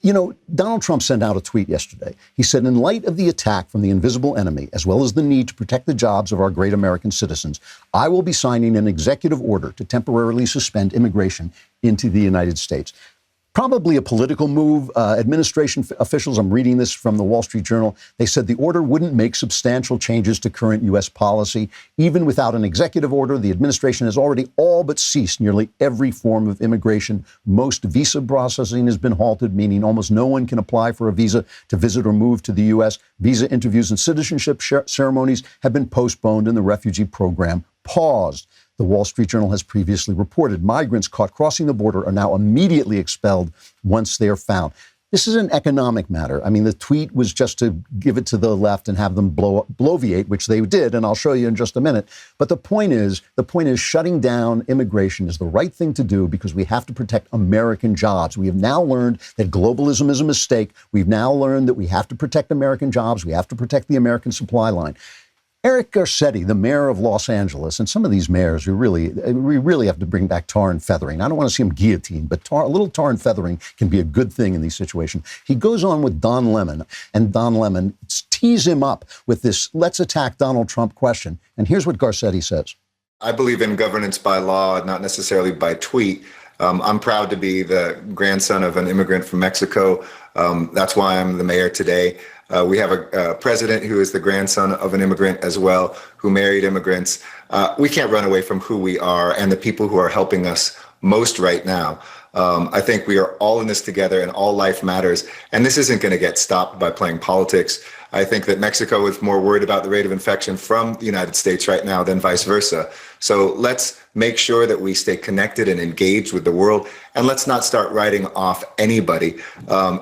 Donald Trump sent out a tweet yesterday. He said, in light of the attack from the invisible enemy, as well as the need to protect the jobs of our great American citizens, I will be signing an executive order to temporarily suspend immigration into the United States. Probably a political move. Administration officials, I'm reading this from the Wall Street Journal, they said the order wouldn't make substantial changes to current U.S. policy. Even without an executive order, the administration has already all but ceased nearly every form of immigration. Most visa processing has been halted, meaning almost no one can apply for a visa to visit or move to the U.S. Visa interviews and citizenship ceremonies have been postponed and the refugee program paused. The Wall Street Journal has previously reported migrants caught crossing the border are now immediately expelled once they are found. This is an economic matter. I mean, the tweet was just to give it to the left and have them bloviate, which they did, and I'll show you in just a minute. But the point is shutting down immigration is the right thing to do because we have to protect American jobs. We have now learned that globalism is a mistake. We've now learned that we have to protect American jobs. We have to protect the American supply line. Eric Garcetti, the mayor of Los Angeles, and some of these mayors, we really have to bring back tar and feathering. I don't want to see him guillotined, but a little tar and feathering can be a good thing in these situations. He goes on with Don Lemon, and Don Lemon tees him up with this let's attack Donald Trump question. And here's what Garcetti says. I believe in governance by law, not necessarily by tweet. I'm proud to be the grandson of an immigrant from Mexico. That's why I'm the mayor today. We have a president who is the grandson of an immigrant as well, who married immigrants. We can't run away from who we are and the people who are helping us most right now. I think we are all in this together and all life matters. And this isn't going to get stopped by playing politics. I think that Mexico is more worried about the rate of infection from the United States right now than vice versa. So let's make sure that we stay connected and engaged with the world. And let's not start writing off anybody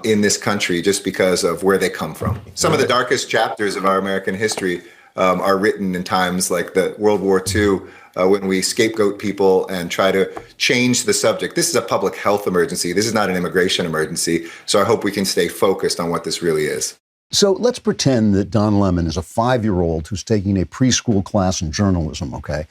in this country just because of where they come from. Some of the darkest chapters of our American history are written in times like the World War II, when we scapegoat people and try to change the subject. This is a public health emergency. This is not an immigration emergency. So I hope we can stay focused on what this really is. So let's pretend that Don Lemon is a 5-year-old who's taking a preschool class in journalism, okay?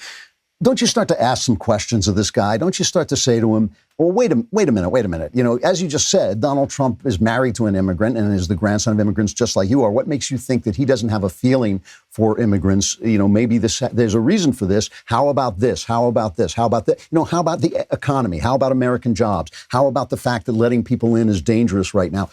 Don't you start to ask some questions of this guy? Don't you start to say to him, well, wait a minute. As you just said, Donald Trump is married to an immigrant and is the grandson of immigrants just like you are. What makes you think that he doesn't have a feeling for immigrants? Maybe there's a reason for this. How about this? How about this? How about that? How about the economy? How about American jobs? How about the fact that letting people in is dangerous right now?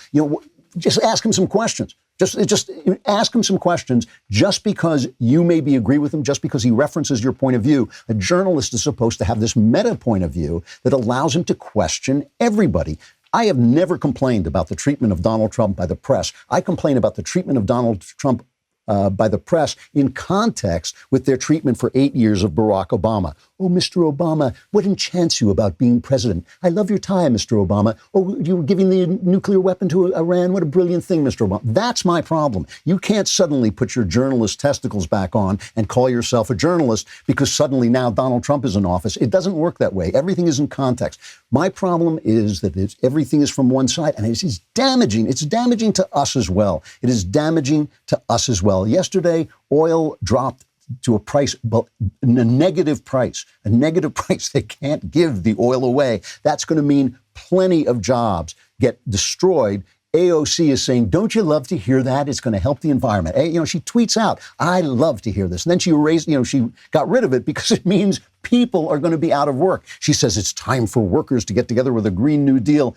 Just ask him some questions. Just ask him some questions. Just because you maybe agree with him, just because he references your point of view, a journalist is supposed to have this meta point of view that allows him to question everybody. I have never complained about the treatment of Donald Trump by the press. I complain about the treatment of Donald Trump by the press in context with their treatment for 8 years of Barack Obama. Oh, Mr. Obama, what enchants you about being president? I love your tie, Mr. Obama. Oh, you were giving the nuclear weapon to Iran. What a brilliant thing, Mr. Obama. That's my problem. You can't suddenly put your journalist testicles back on and call yourself a journalist because suddenly now Donald Trump is in office. It doesn't work that way. Everything is in context. My problem is that everything is from one side, and it's damaging. It's damaging to us as well. It is damaging to us as well. Yesterday, oil dropped to a negative price. They can't give the oil away. That's going to mean plenty of jobs get destroyed. AOC is saying, don't you love to hear that? It's going to help the environment. She tweets out, I love to hear this. And then she got rid of it because it means people are going to be out of work. She says it's time for workers to get together with a Green New Deal.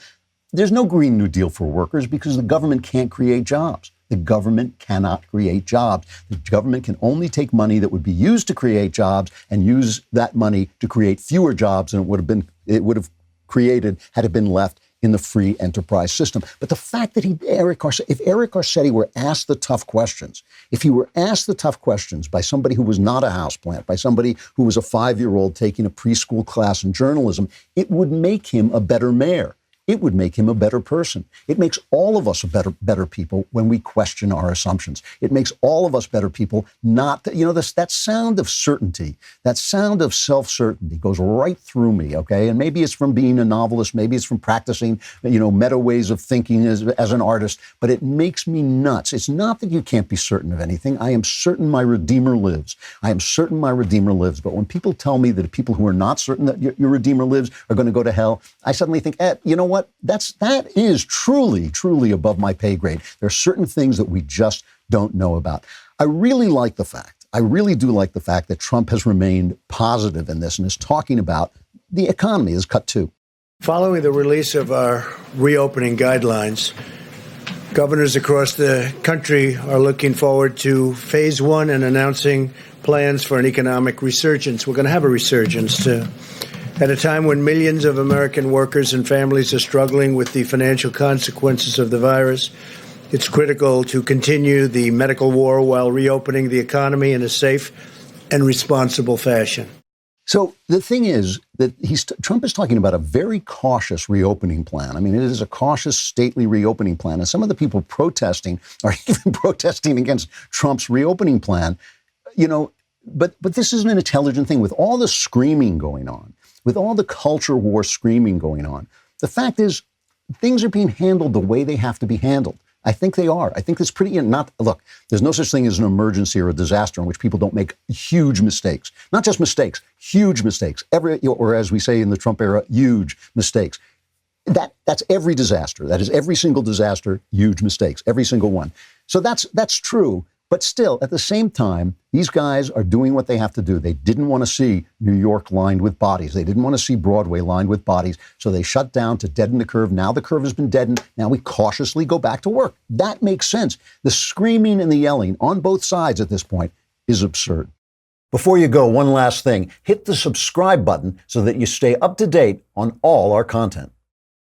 There's no Green New Deal for workers because the government can't create jobs. The government cannot create jobs. The government can only take money that would be used to create jobs and use that money to create fewer jobs than it would have created had it been left in the free enterprise system. But the fact that if Eric Garcetti were asked the tough questions, if he were asked the tough questions by somebody who was not a houseplant, by somebody who was a 5-year-old taking a preschool class in journalism, it would make him a better mayor. It would make him a better person. It makes all of us better people when we question our assumptions. It makes all of us better people not that sound of certainty, that sound of self-certainty goes right through me, okay? And maybe it's from being a novelist, maybe it's from practicing, meta ways of thinking as an artist, but it makes me nuts. It's not that you can't be certain of anything. I am certain my Redeemer lives. But when people tell me that people who are not certain that your Redeemer lives are going to go to hell, I suddenly think, you know what? what? That is truly above my pay grade. There are certain things that we just don't know about. I really do like the fact that Trump has remained positive in this and is talking about the economy is cut too. Following the release of our reopening guidelines, governors across the country are looking forward to phase one and announcing plans for an economic resurgence. We're going to have a resurgence at a time when millions of American workers and families are struggling with the financial consequences of the virus. It's critical to continue the medical war while reopening the economy in a safe and responsible fashion. So the thing is that Trump is talking about a very cautious reopening plan. I mean, it is a cautious, stately reopening plan. And some of the people protesting are even protesting against Trump's reopening plan. But this is an intelligent thing. With all the screaming going on, with all the culture war screaming going on, the fact is things are being handled the way they have to be handled. I think they are. I think it's pretty look, there's no such thing as an emergency or a disaster in which people don't make huge mistakes. Not just mistakes, huge mistakes. Or as we say in the Trump era, huge mistakes. That's every disaster. That is every single disaster, huge mistakes, every single one. So that's true. But still, at the same time, these guys are doing what they have to do. They didn't want to see New York lined with bodies. They didn't want to see Broadway lined with bodies. So they shut down to deaden the curve. Now the curve has been deadened. Now we cautiously go back to work. That makes sense. The screaming and the yelling on both sides at this point is absurd. Before you go, one last thing. Hit the subscribe button so that you stay up to date on all our content.